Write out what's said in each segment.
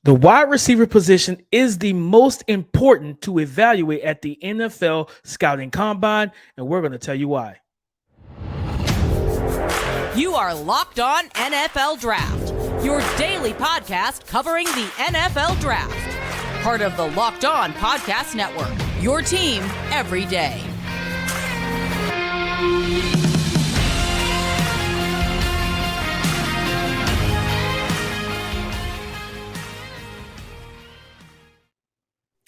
The wide receiver position is the most important to evaluate at the NFL scouting combine, and we're going to tell you why. You are Locked On NFL Draft, your daily podcast covering the NFL Draft. Part of the Locked On Podcast Network, your team every day.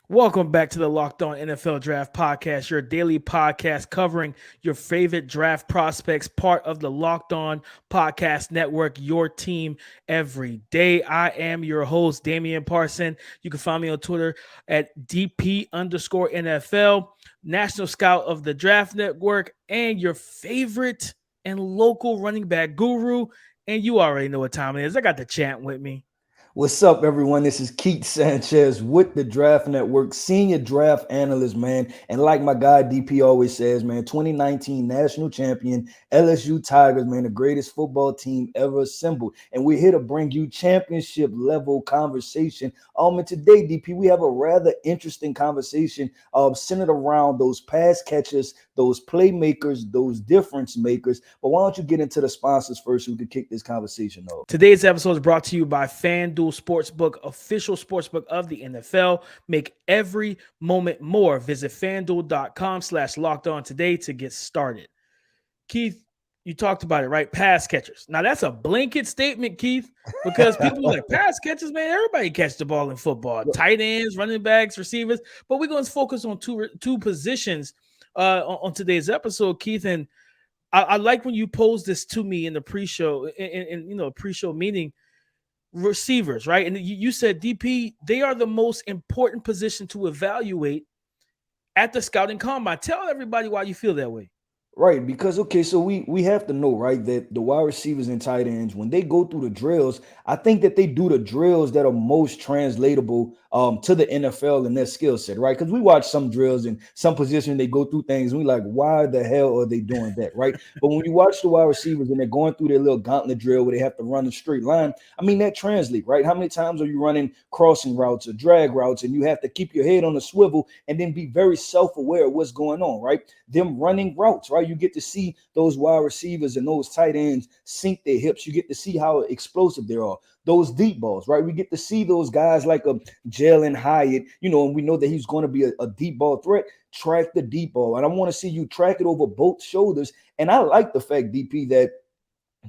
Welcome back to the Locked On NFL Draft Podcast, your daily podcast covering your favorite draft prospects, part of the Locked On Podcast Network, your team every day. I am your host, Damian Parson. You can find me on Twitter at DP_NFL, National Scout of the Draft Network, and your favorite and local running back guru. And you already know what time it is. I got the chant with me. What's up, everyone? This is Keith Sanchez with the Draft Network, senior draft analyst, man. And like my guy DP always says, man, 2019 national champion, LSU Tigers, man, the greatest football team ever assembled. And we're here to bring you championship level conversation. And today, DP, we have a rather interesting conversation centered around those pass catchers, those playmakers, those difference makers. But why don't you get into the sponsors first so we can kick this conversation off? Today's episode is brought to you by FanDuel Sportsbook, official sportsbook of the NFL. Make every moment more. Visit FanDuel.com/lockedon today to get started. Keith, you talked about it, right? Pass catchers. Now, that's a blanket statement, Keith, because people are like, pass catchers, man, everybody catch the ball in football. Tight ends, running backs, receivers. But we're going to focus on two positions on today's episode, Keith. And I like when you posed this to me in the pre-show, in pre-show meeting, receivers, right? And you said, DP, they are the most important position to evaluate at the scouting combine. Tell everybody why you feel that way. Right, because, okay, so we have to know, right, that the wide receivers and tight ends, when they go through the drills, I think that they do the drills that are most translatable to the NFL and their skill set, right? Because we watch some drills and some positions, they go through things, and we like, why the hell are they doing that, right? But when you watch the wide receivers and they're going through their little gauntlet drill where they have to run a straight line, I mean, that translates, right? How many times are you running crossing routes or drag routes, and you have to keep your head on the swivel and then be very self-aware of what's going on, right? Them running routes, right? You get to see those wide receivers and those tight ends sink their hips. You get to see how explosive they are. Those deep balls, right? We get to see those guys like a Jalen Hyatt, and we know that he's going to be a deep ball threat. Track the deep ball. And I want to see you track it over both shoulders. And I like the fact, DP, that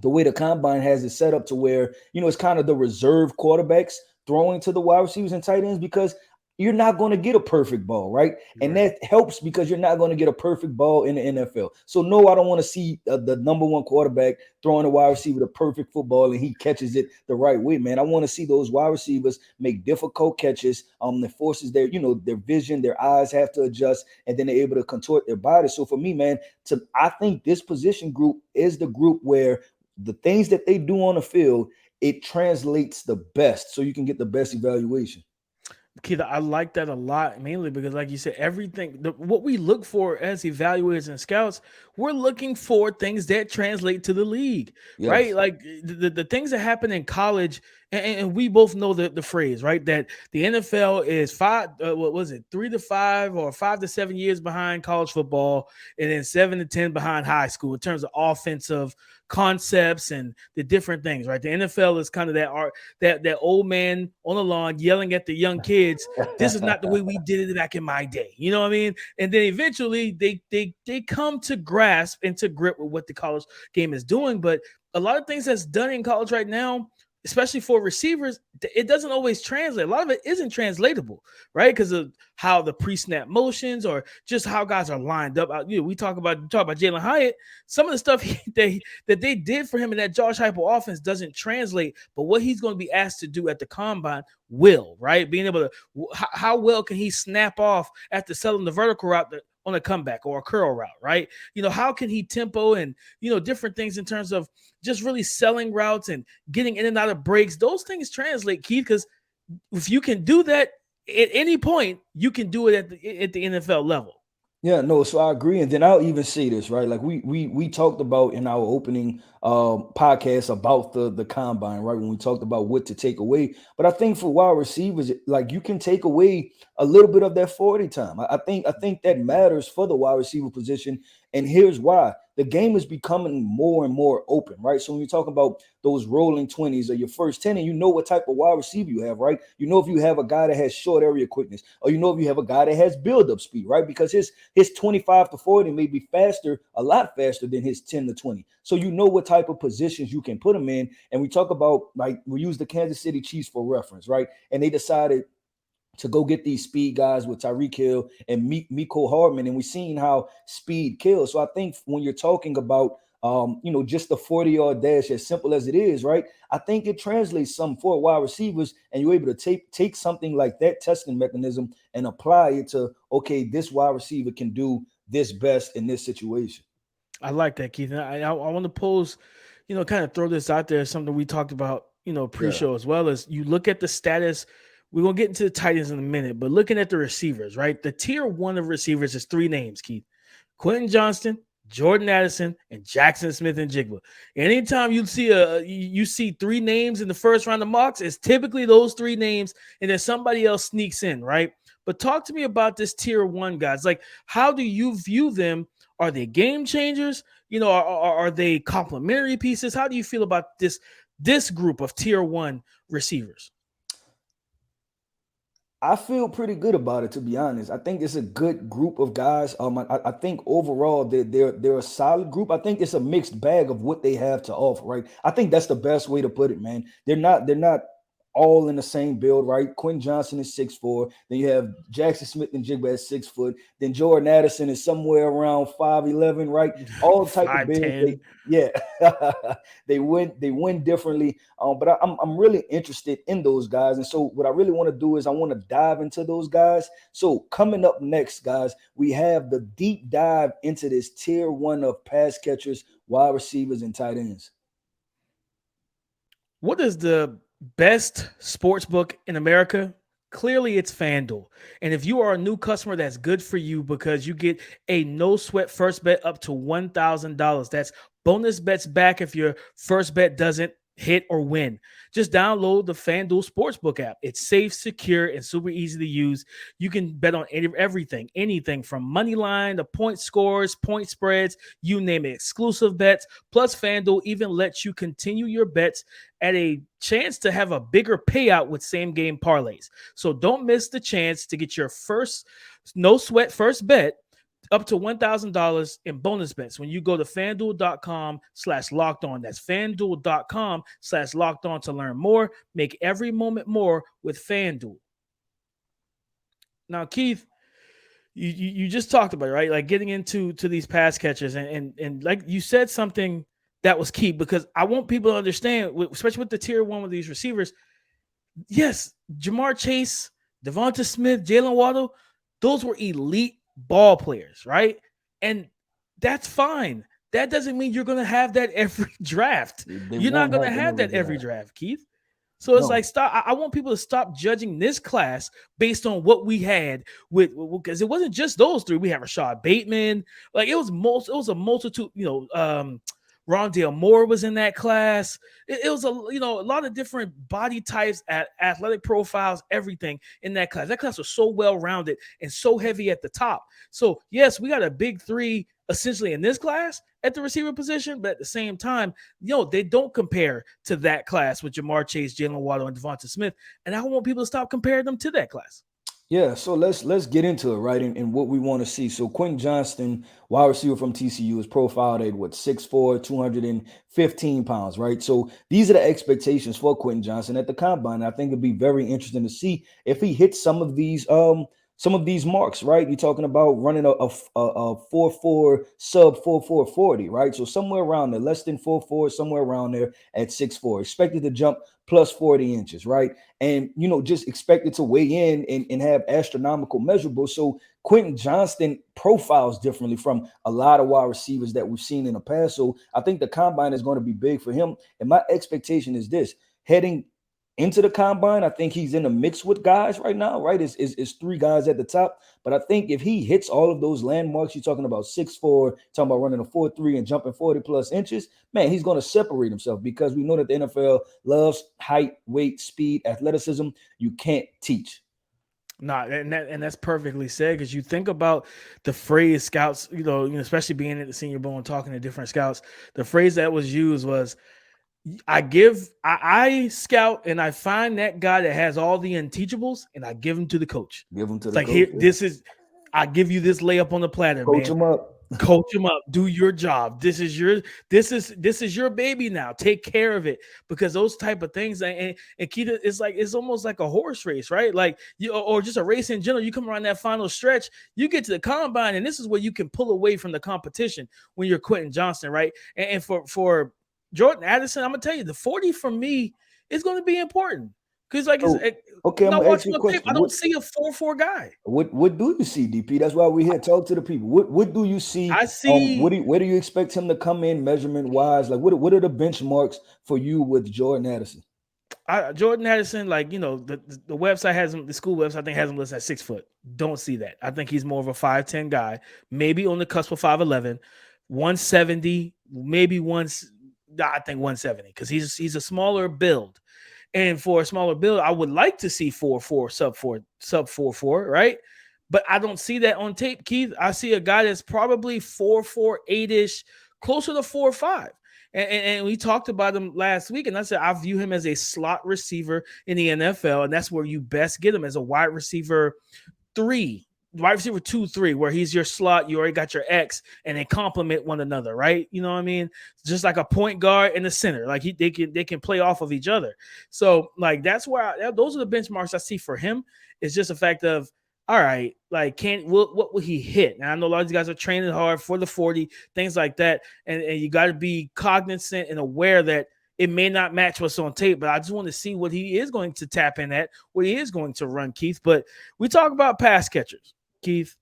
the way the combine has it set up to where, it's kind of the reserve quarterbacks throwing to the wide receivers and tight ends, because you're not going to get a perfect ball, right? And that helps because you're not going to get a perfect ball in the NFL. So, no, I don't want to see the number one quarterback throwing a wide receiver the perfect football and he catches it the right way, man. I want to see those wide receivers make difficult catches that forces their vision, their eyes have to adjust, and then they're able to contort their body. So, for me, man, I think this position group is the group where the things that they do on the field, it translates the best so you can get the best evaluation. Keith, I like that a lot, mainly because, like you said, what we look for as evaluators and scouts, we're looking for things that translate to the league, yes. Right? Like the things that happen in college, and we both know the phrase, right? That the NFL is 3 to 5 or 5 to 7 years behind college football, and then 7 to 10 behind high school in terms of offensive concepts and the different things, right? The NFL is kind of that old man on the lawn yelling at the young kids, this is not the way we did it back in my day. You know what I mean? And then eventually they come to grasp and to grip with what the college game is doing. But a lot of things that's done in college right now, especially for receivers, it doesn't always translate. A lot of it isn't translatable, right? Because of how the pre-snap motions or just how guys are lined up. We talk about Jalen Hyatt. Some of the stuff that they did for him in that Josh Heupel offense doesn't translate, but what he's going to be asked to do at the combine will, right? Being able to, how well can he snap off after selling the vertical route on a comeback or a curl route, right? How can he tempo and, different things in terms of just really selling routes and getting in and out of breaks. Those things translate, Keith, because if you can do that at any point, you can do it at the NFL level. Yeah, no, so I agree. And then I'll even say this, right? Like we talked about in our opening podcast about the combine, right? When we talked about what to take away. But I think for wide receivers, like you can take away a little bit of that 40 time. I think that matters for the wide receiver position. And here's why. The game is becoming more and more open, right? So when you're talking about those rolling 20s or your first 10, and you know what type of wide receiver you have, right? You know if you have a guy that has short area quickness, or you know if you have a guy that has build-up speed, right? Because his 25 to 40 may be faster, a lot faster than his 10 to 20. So you know what type of positions you can put him in. And we talk about, like, we use the Kansas City Chiefs for reference, right? And they decided to go get these speed guys with Tyreek Hill and Miko Hardman, and we've seen how speed kills. So I think when you're talking about just the 40-yard dash, as simple as it is, right? I think it translates some for wide receivers, and you're able to take something like that testing mechanism and apply it to, okay, this wide receiver can do this best in this situation. I like that, Keith. And I want to pose, kind of throw this out there, something we talked about, Yeah. pre-show, as well as you look at the status. We're gonna get into the tight ends in a minute, but looking at the receivers, right? The tier one of receivers is three names, Keith: Quentin Johnston, Jordan Addison, and Jackson Smith and Jigba. Anytime you see three names in the first round of mocks, it's typically those three names, and then somebody else sneaks in, right? But talk to me about this tier one guys. Like, how do you view them? Are they game changers? Are they complementary pieces? How do you feel about this group of tier one receivers? I feel pretty good about it, to be honest. I think it's a good group of guys. I think overall they're a solid group. I think it's a mixed bag of what they have to offer, right? I think that's the best way to put it, man. They're not all in the same build, right? Quentin Johnson is 6'4". Then you have Jackson Smith and Jigba at 6 foot. Then Jordan Addison is somewhere around 5'11", right? All type of builds. 5'10". Yeah, they win differently. But I'm really interested in those guys, and so what I really want to do is I want to dive into those guys. So coming up next, guys, we have the deep dive into this tier one of pass catchers, wide receivers, and tight ends. What is the best sports book in America? Clearly, it's FanDuel. And if you are a new customer, that's good for you because you get a no sweat first bet up to $1,000. That's bonus bets back if your first bet doesn't hit or win. Just download the FanDuel Sportsbook app. It's safe, secure, and super easy to use. You can bet on everything, anything from money line to point scores, point spreads, you name it, exclusive bets. Plus, FanDuel even lets you continue your bets at a chance to have a bigger payout with same game parlays. So don't miss the chance to get your first no sweat first bet up to $1,000 in bonus bets when you go to fanduel.com/locked on. That's fanduel.com/locked on to learn more. Make every moment more with FanDuel. Now, Keith, you just talked about it, right? Like getting into these pass catchers, and like you said something that was key because I want people to understand, especially with the tier one of these receivers. Yes, Jamar Chase, Devonta Smith, Jalen Waddle, those were elite ball players, right? And that's fine. That doesn't mean you're going to have that every draft. They You're not won't going to happen have every that every draft. draft, Keith. So it's like No. stop. I want people to stop judging this class based on what we had with because it wasn't just those three. We have Rashad Bateman. Like it was a multitude. Rondale Moore was in that class. It was a lot of different body types, athletic profiles, everything in that class. That class was so well rounded and so heavy at the top. So yes, we got a big three essentially in this class at the receiver position, but at the same time, they don't compare to that class with Jamar Chase, Jalen Waddle, and Devonta Smith. And I want people to stop comparing them to that class. Yeah, so let's get into it, right? And what we want to see. So Quentin Johnston, wide receiver from TCU, is profiled at what 6'4", 215 pounds, right? So these are the expectations for Quentin Johnston at the combine. I think it'd be very interesting to see if he hits some of these marks, right? You're talking about running a 4.4 sub 4.440, right? So somewhere around there, less than 4.4, somewhere around there at 6'4", expected to jump plus 40 inches, right? And just expected to weigh in and have astronomical measurables. So Quentin Johnston profiles differently from a lot of wide receivers that we've seen in the past. So I think the combine is going to be big for him. And my expectation is this: heading into the combine. I think he's in the mix with guys right now, right? It's three guys at the top. But I think if he hits all of those landmarks, you're talking about 6'4", talking about running a 4.3 and jumping 40 plus inches, man, he's going to separate himself, because we know that the NFL loves height, weight, speed, athleticism. You can't teach. Nah, and that's perfectly said, because you think about the phrase scouts, especially being at the Senior Bowl and talking to different scouts, the phrase that was used was, I scout and I find that guy that has all the unteachables and I give him to the coach. Give him to It's the like, coach. here, I give you this layup on the platter, Coach man. him up. Coach him up. Do your job. This is your baby now. Take care of it, because those type of things, and Keita, it's almost like a horse race, right? Like or just a race in general. You come around that final stretch, you get to the combine, and this is where you can pull away from the competition when you're Quentin Johnston, right? And for Jordan Addison, I'm gonna tell you, the 40 for me is going to be important, because okay, I'm gonna ask you a question. I don't see a 4-4 guy. What do you see, DP? That's why we're here. Talk to the people. What do you see? I see. Where do you expect him to come in measurement wise? Like, what are the benchmarks for you with Jordan Addison? Jordan Addison, the website has him, the school website I think has him listed at 6 foot. Don't see that. I think he's more of a 5'10" guy, maybe on the cusp of 5'11", 170, maybe I think 170, because he's a smaller build. And for a smaller build, I would like to see 4'4", sub 4'4", right? But I don't see that on tape, Keith. I see a guy that's probably 4'4", 8-ish, closer to 4'5". And we talked about him last week, and I said I view him as a slot receiver in the NFL, and that's where you best get him, as a wide receiver 3. Wide receiver 2-3, where he's your slot, you already got your X, and they complement one another, right? You know what I mean? Just like a point guard and a center, like they can play off of each other. So that's where those are the benchmarks I see for him. It's just a fact of, all right, like what will he hit? Now I know a lot of these guys are training hard for the 40, things like that, and you got to be cognizant and aware that it may not match what's on tape, but I just want to see what he is going to tap in at, what he is going to run, Keith. But we talk about pass catchers, Keith.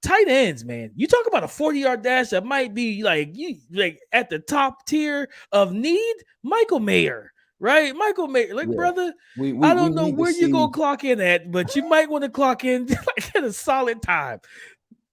Tight ends, man. You talk about a 40-yard dash that might be like at the top tier of need. Michael Mayer, right? Michael Mayer, brother. I don't know where you go clock in at, but you might want to clock in at a solid time.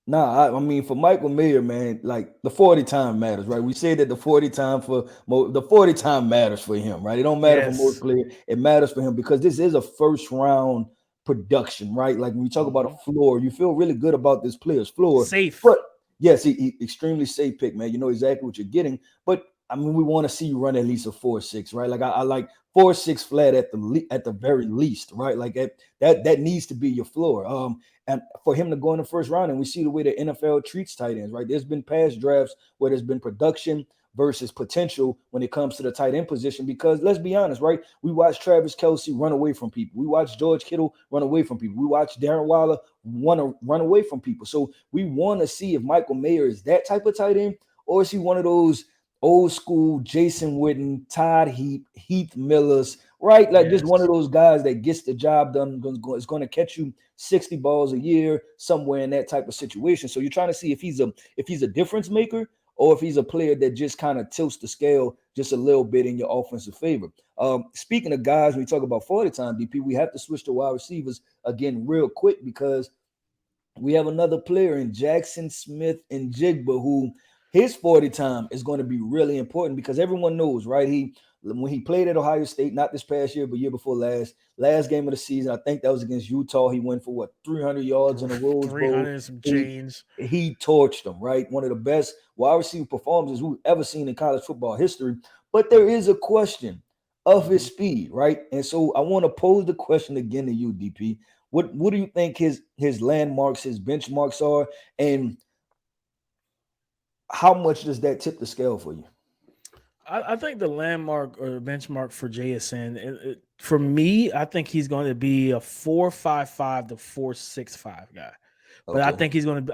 Nah, I mean, for Michael Mayer, man, the 40 time matters, right? We say that the 40 time matters for him, right? It don't matter for most players. It matters for him because this is a first round production, right? Like when we talk about a floor, you feel really good about this player's floor. Safe. But yes, he extremely safe pick, man. You know exactly what you're getting. But I mean, we want to see you run at least a 4.6, right? Like I like 4.6 flat at the very least, right? Like that needs to be your floor. And for him to go in the first round, and we see the way the NFL treats tight ends, right? There's been past drafts where there's been production versus potential when it comes to the tight end position, because let's be honest, right? We watched Travis Kelce run away from people. We watched George Kittle run away from people. We watched Darren Waller run away from people. So we want to see if Michael Mayer is that type of tight end, or is he one of those old school Jason Witten, Todd Heath Millers, right? Like just one of those guys that gets the job done, is going to catch you 60 balls a year somewhere in that type of situation. So you're trying to see if he's a difference maker, or if he's a player that just kind of tilts the scale just a little bit in your offensive favor. Speaking of guys, when we talk about 40 time DP, we have to switch to wide receivers again real quick, because we have another player in Jackson Smith and Jigba, who his 40 time is going to be really important, because everyone knows, right? When he played at Ohio State, not this past year, but year before last game of the season, I think that was against Utah. He went for 300 yards in a Rose Bowl. 300 and some change. He torched them, right? One of the best wide receiver performances we've ever seen in college football history. But there is a question of his speed, right? And so I want to pose the question again to you, DP. What do you think his landmarks, his benchmarks are, and how much does that tip the scale for you? I think the landmark or benchmark for JSN, for me, I think he's going to be a 4.55 to 4.65 guy. But I think he's going to be,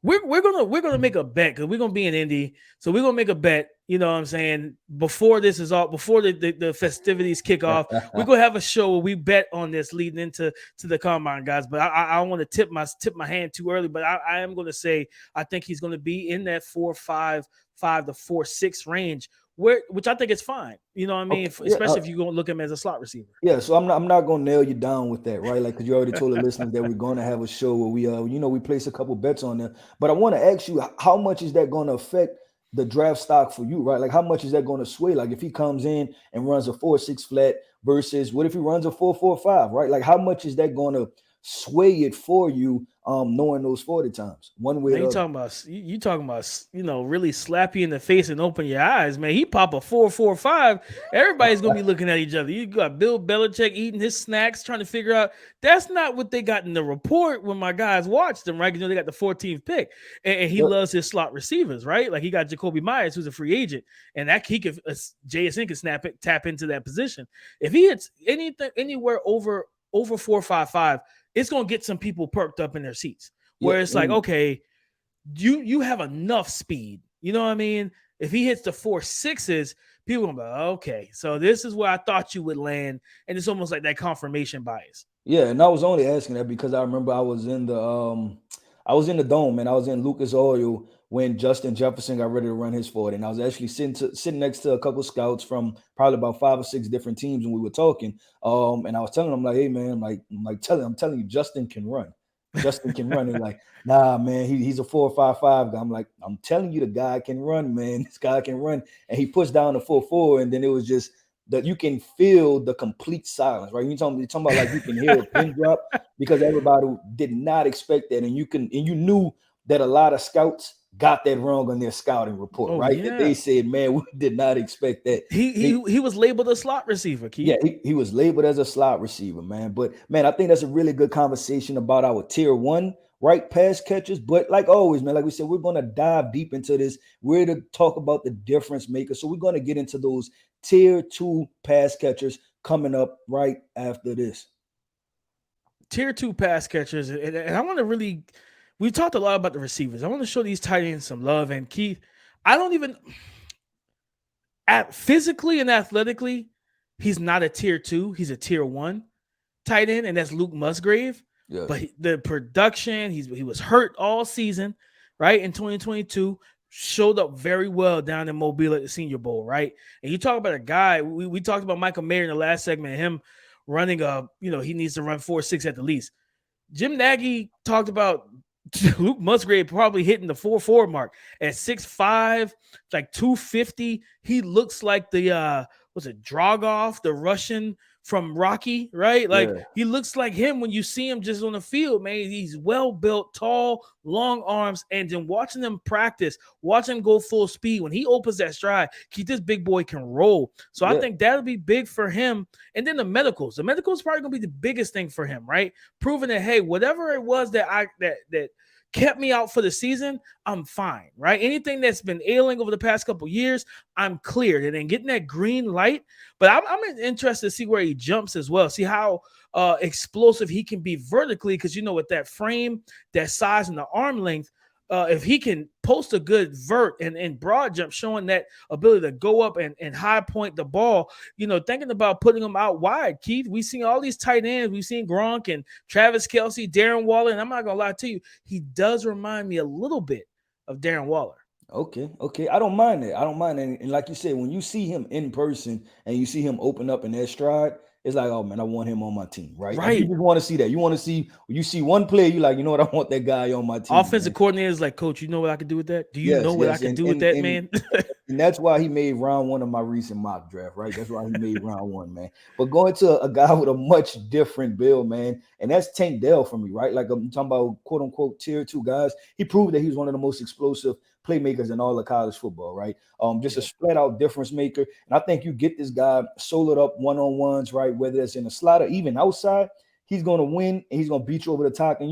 we're gonna make a bet, because we're gonna be in Indy, so we're gonna make a bet. You know what I'm saying? Before this is all, before the festivities kick off, we're gonna have a show where we bet on this leading into the combine, guys. But I don't want to tip my hand too early. But I am gonna say I think he's gonna be in that 4.55 to 4.6 range, which I think is fine. You know what I mean? Okay, yeah, Especially if you're going to look at him as a slot receiver. yeah, so I'm not gonna nail you down with that, right? Like, because you already told the listeners that we're gonna have a show where we place a couple bets on there. But I want to ask you, how much is that gonna affect the draft stock for you, right? Like, how much is that gonna sway? Like, if he comes in and runs a 4.6 flat versus what if he runs a 4.45, right? Like, how much is that gonna sway it for you, knowing those 40 times, one way or Man, the other? you talking about really slap you in the face and open your eyes, man. He pop a 4.45. Everybody's gonna be looking at each other. You got Bill Belichick eating his snacks, trying to figure out that's not what they got in the report when my guys watched them, right? Because they got the 14th pick, and he loves his slot receivers, right? Like he got Jacoby Myers, who's a free agent, and that he could JSN can tap into that position. If he hits anything anywhere over 4.55, it's gonna get some people perked up in their seats. Where it's like, okay, you have enough speed. You know what I mean? If he hits the 4.6s, people gonna be like, okay, so this is where I thought you would land, and it's almost like that confirmation bias. Yeah, and I was only asking that because I remember I was in the dome, and I was in Lucas Oil when Justin Jefferson got ready to run his 40. And I was actually sitting next to a couple scouts from probably about 5 or 6 different teams, and we were talking. And I was telling them, like, hey man, I'm telling you, Justin can run. Justin can run. And like, nah, man, he's a 4.55 guy. I'm like, I'm telling you, the guy can run, man. This guy can run. And he pushed down the 4.4, and then it was just that you can feel the complete silence, right? You're talking about like you can hear a pin drop because everybody did not expect that, and you knew that a lot of scouts got that wrong on their scouting report, right? Yeah. That they said, man, we did not expect that. He was labeled a slot receiver, Keith. Yeah, he was labeled as a slot receiver, man. But man, I think that's a really good conversation about our tier 1 right pass catchers. But like always, man, like we said, we're going to dive deep into this. We're to talk about the difference makers. So we're going to get into those tier 2 pass catchers coming up right after this. Tier 2 pass catchers, and I want to really, we talked a lot about the receivers. I want to show these tight ends some love. And Keith, I don't even, physically and athletically, he's not a tier 2. He's a tier 1 tight end, and that's Luke Musgrave. Yes. But the production, he was hurt all season, right? In 2022, showed up very well down in Mobile at the Senior Bowl, right? And you talk about a guy, we talked about Michael Mayer in the last segment, him running he needs to run 4.6 at the least. Jim Nagy talked about Luke Musgrave probably hitting the 4.4 mark at 6'5", like 250. He looks like the Dragoff, the Russian from Rocky, right? Like he looks like him when you see him just on the field, man. He's well built, tall, long arms, and then watching them practice, watching him go full speed. When he opens that stride, this big boy can roll. So I think that'll be big for him. And then the medicals is probably gonna be the biggest thing for him, right? Proving that, hey, whatever it was that kept me out for the season, I'm fine, right? Anything that's been ailing over the past couple years, I'm cleared. And then getting that green light. But I'm interested to see where he jumps as well. See how explosive he can be vertically, because, with that frame, that size, and the arm length, if he can post a good vert and broad jump, showing that ability to go up and high point the ball, thinking about putting him out wide, Keith, we've seen all these tight ends. We've seen Gronk and Travis Kelce, Darren Waller, and I'm not going to lie to you, he does remind me a little bit of Darren Waller. Okay. I don't mind that. And like you said, when you see him in person and you see him open up in that stride, it's like, oh man, I want him on my team, right? Right. You just want to see that. You want to see, when you see one player, you like, you know what, I want that guy on my team. Offensive coordinator is like, coach, you know what I can do with that? Do you know what I can do with that, man? And that's why he made round 1 of my recent mock draft, right? That's why he made round 1, man. But going to a guy with a much different build, man, and that's Tank Dell for me, right? Like I'm talking about quote unquote tier 2 guys. He proved that he was one of the most explosive playmakers in all of college football, right? Just a flat out difference maker. And I think you get this guy soloed up one-on-ones, right? Whether it's in a slot or even outside, he's going to win and he's going to beat you over the top, and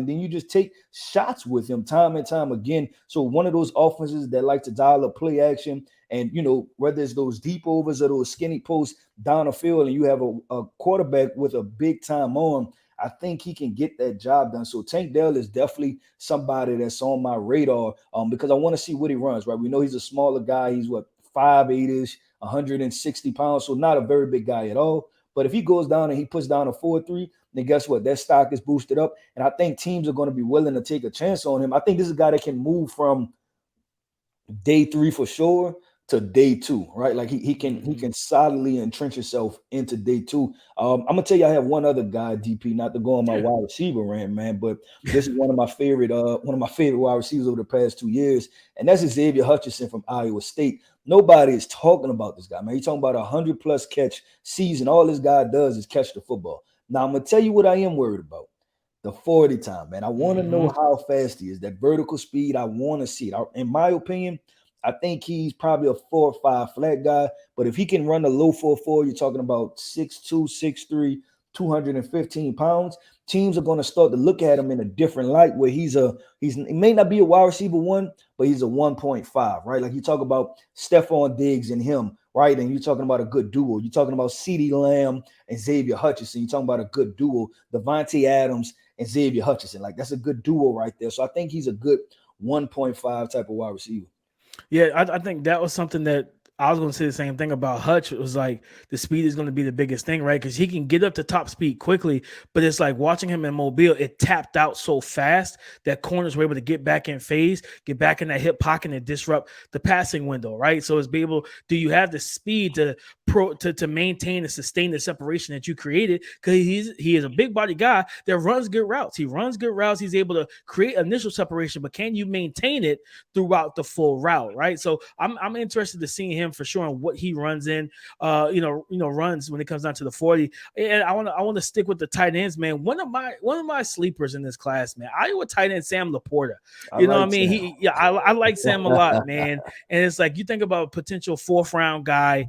then you just take shots with him time and time again. So one of those offenses that like to dial up play action, and whether it's those deep overs or those skinny posts down the field, and you have a quarterback with a big time arm, I think he can get that job done. So Tank Dell is definitely somebody that's on my radar because I want to see what he runs, right? We know he's a smaller guy. He's 5'8"-ish, 160 pounds, so not a very big guy at all. But if he goes down and he puts down a 4.3, then guess what? That stock is boosted up. And I think teams are going to be willing to take a chance on him. I think this is a guy that can move from day 3 for sure to day two, right? Like he Mhm. can solidly entrench himself into day two. I'm gonna tell you, I have one other guy, DP, not to go on my Yeah. wide receiver rant, man, but this is one of my favorite wide receivers over the past 2 years, and that's Xavier Hutchinson from Iowa State. Nobody is talking about this guy, man. He's talking about 100+ catch season. All this guy does is catch the football. Now I'm gonna tell you what I am worried about. The 40 time, man. I want to know Mhm. how fast he is. That vertical speed, I want to see it. In my opinion, I think he's probably a 4 or 5 flat guy. But if he can run a low 4.4, you're talking about 6'2", 6'3", 215 pounds. Teams are going to start to look at him in a different light where he may not be a wide receiver one, but he's a 1.5, right? Like you talk about Stephon Diggs and him, right? And you're talking about a good duo. You're talking about CeeDee Lamb and Xavier Hutchinson. You're talking about a good duo. Devontae Adams and Xavier Hutchinson. Like that's a good duo right there. So I think he's a good 1.5 type of wide receiver. Yeah, I think that was something that I was going to say the same thing about Hutch. It was like the speed is going to be the biggest thing, right? Because he can get up to top speed quickly, but it's like watching him in Mobile, it tapped out so fast that corners were able to get back in phase, get back in that hip pocket and disrupt the passing window, right? So it's be able, do you have the speed to maintain and sustain the separation that you created? Because he is a big body guy that runs good routes. He runs good routes. He's able to create initial separation, but can you maintain it throughout the full route, right? So I'm interested to see him for sure and what he runs in, runs when it comes down to the 40. And I want to stick with the tight ends, man. One of my sleepers in this class, man, Iowa tight end Sam Laporta. I You know what I like mean? Sam. I like Sam a lot, man. And it's like you think about a potential 4th-round guy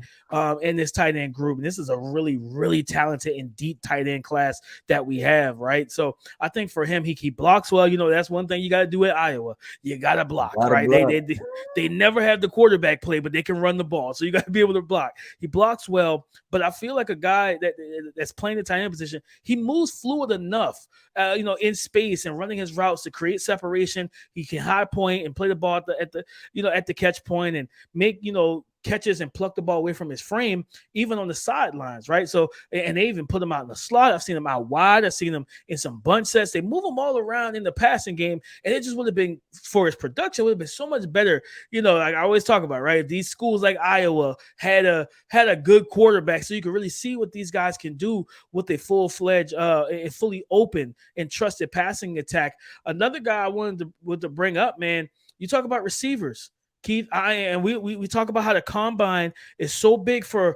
in this tight end group. And this is a really, really talented and deep tight end class that we have, right? So I think for him, he blocks well. That's one thing you got to do at Iowa. You got to block, Got a right? block. They never have the quarterback play, but they can run the ball. So you got to be able to block. He blocks well, but I feel like a guy that's playing the tight end position, he moves fluid enough, in space and running his routes to create separation. He can high point and play the ball at the catch point and make, catches and pluck the ball away from his frame, even on the sidelines, right? So, and they even put him out in the slot. I've seen him out wide. I've seen him in some bunch sets. They move him all around in the passing game, and it just would have been, for his production, would have been so much better. Like I always talk about, right? If these schools like Iowa had a good quarterback, so you could really see what these guys can do with a full-fledged, and fully open and trusted passing attack. Another guy I wanted to bring up, man, you talk about receivers. Keith, we talk about how the combine is so big for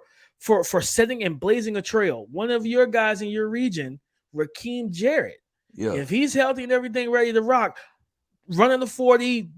setting and blazing a trail. One of your guys in your region, Rakeem Jarrett, Yeah. if he's healthy and everything ready to rock, running the 40,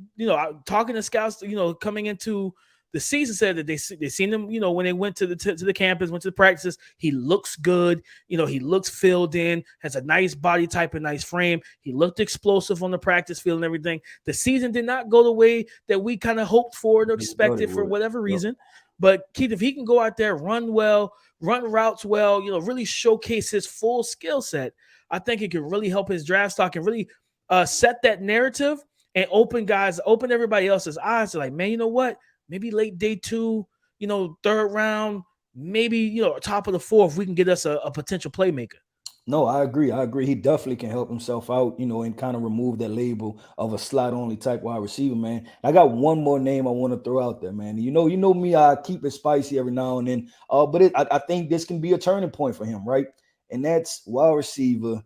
talking to scouts, coming into the season, said that they seen him, when they went to the campus, went to the practices. He looks good. He looks filled in, has a nice body type and nice frame. He looked explosive on the practice field and everything. The season did not go the way that we kind of hoped for or expected for whatever reason. But Keith, if he can go out there, run well, run routes well, really showcase his full skill set, I think it could really help his draft stock and really set that narrative and open everybody else's eyes to like, man, you know what? Maybe late day 2, 3rd round, maybe, top of the 4th, we can get us a potential playmaker. No, I agree. I agree. He definitely can help himself out, and kind of remove that label of a slot only type wide receiver, man. I got one more name I want to throw out there, man. You know me, I keep it spicy every now and then. But I think this can be a turning point for him, right? And that's wide receiver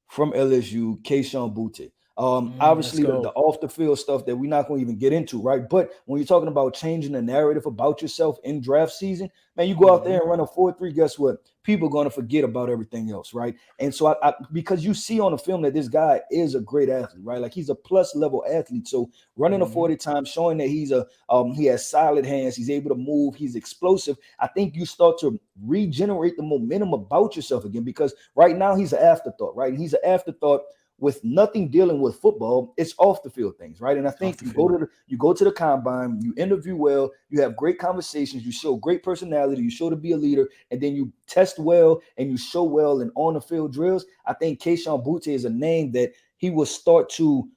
from LSU, Kayshon Boutte. Let's Obviously the go. off the field stuff that we're not going to even get into, right? But when you're talking about changing the narrative about yourself in draft season, man, you go out there and run a 4.3, guess what? People are going to forget about everything else, right? And so I because you see on the film that this guy is a great athlete, right? Like he's a plus level athlete. So running a 40 times, showing that he has solid hands, he's able to move, he's explosive. I think you start to regenerate the momentum about yourself again, because right now he's an afterthought, right? And he's an afterthought with nothing dealing with football. It's off the field things, right? And I think you go to the combine, you interview well, you have great conversations, you show great personality, you show to be a leader, and then you test well and you show well in on the field drills. I think Kayshon Boutte is a name that he will start to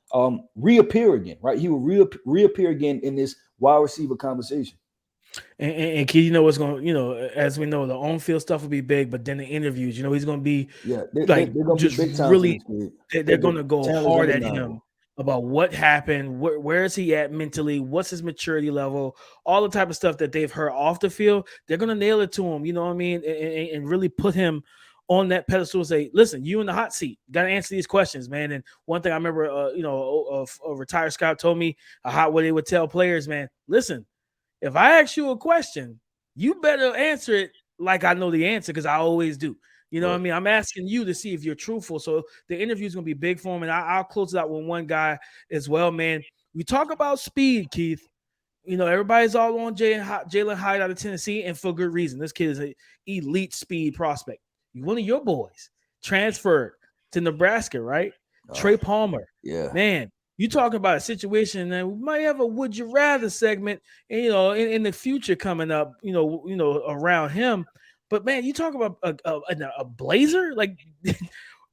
reappear again, right? He will reappear again in this wide receiver conversation. And Keith, what's going to, as we know, the on-field stuff will be big, but then the interviews, he's going to be Yeah, they're like going to be just big time for really, this kid. they're going to go Talent is hard at him undeniable. about what happened, where is he at mentally, what's his maturity level, all the type of stuff that they've heard off the field. They're gonna nail it to him, you know what I mean, and really put him on that pedestal and say, listen, you in the hot seat, got to answer these questions, man. And one thing I remember, a retired scout told me a hot way they would tell players, man, listen, if I ask you a question, you better answer it like I know the answer, because I always do. You know what I mean? I'm asking you to see if you're truthful. So the interview is going to be big for him. And I'll close it out with one guy as well, man. We talk about speed, Keith. You know, everybody's all on Jalen Hyde out of Tennessee, and for good reason. This kid is an elite speed prospect. One of your boys transferred to Nebraska, right? Trey Palmer. Yeah. Man, you talking about a situation that we might have a would you rather segment, and, in the future coming up, around him. But man, you talk about a blazer. Like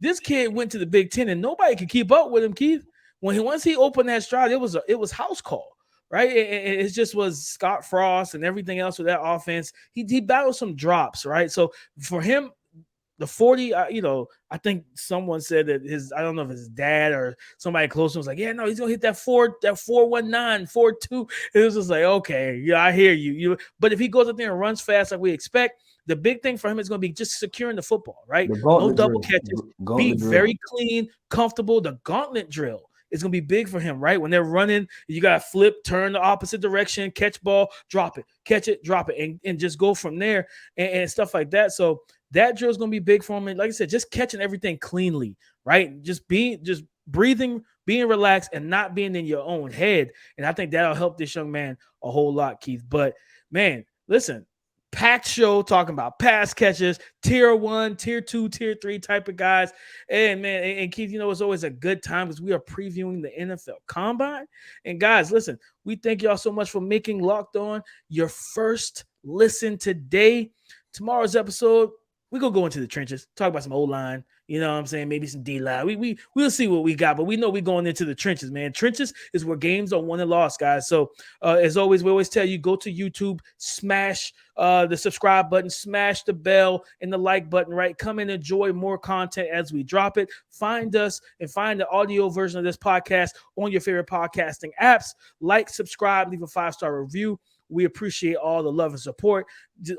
this kid went to the Big Ten, and nobody could keep up with him, Keith. Once he opened that stride, it was house call, right? It just was Scott Frost and everything else with that offense. He battled some drops, right? So for him, the 40, I think someone said that I don't know if his dad or somebody close to him was like, yeah, no, he's gonna hit that 419, 42. It was just like, okay, yeah, I hear you. But if he goes up there and runs fast like we expect, the big thing for him is going to be just securing the football, right? No double catches, be very clean, comfortable. The gauntlet drill is going to be big for him, right? When they're running, you got to flip, turn the opposite direction, catch ball, drop it, catch it, drop it, and just go from there and stuff like that. So that drill is going to be big for him. And like I said, just catching everything cleanly, right? Just breathing, being relaxed, and not being in your own head. And I think that'll help this young man a whole lot, Keith. But man, listen, packed show talking about pass catches, tier 1, tier 2, tier 3 type of guys. And man, and Keith, it's always a good time because we are previewing the NFL Combine. And guys, listen, we thank y'all so much for making Locked On your first listen today. Tomorrow's episode, we're going to go into the trenches, talk about some O-line, you know what I'm saying? Maybe some D-line. We'll see what we got, but we know we're going into the trenches, man. Trenches is where games are won and lost, guys. So as always, we always tell you, go to YouTube, smash the subscribe button, smash the bell and the like button, right? Come and enjoy more content as we drop it. Find us and find the audio version of this podcast on your favorite podcasting apps. Like, subscribe, leave a 5-star review. We appreciate all the love and support.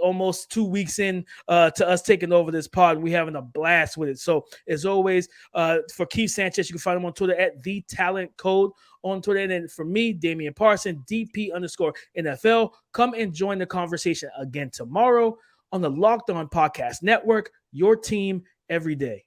Almost 2 weeks in to us taking over this pod, we're having a blast with it. So as always, for Keith Sanchez, you can find him on Twitter at @TheTalentCode on Twitter. And for me, Damian Parson, DP_NFL. Come and join the conversation again tomorrow on the Locked On Podcast Network, your team every day.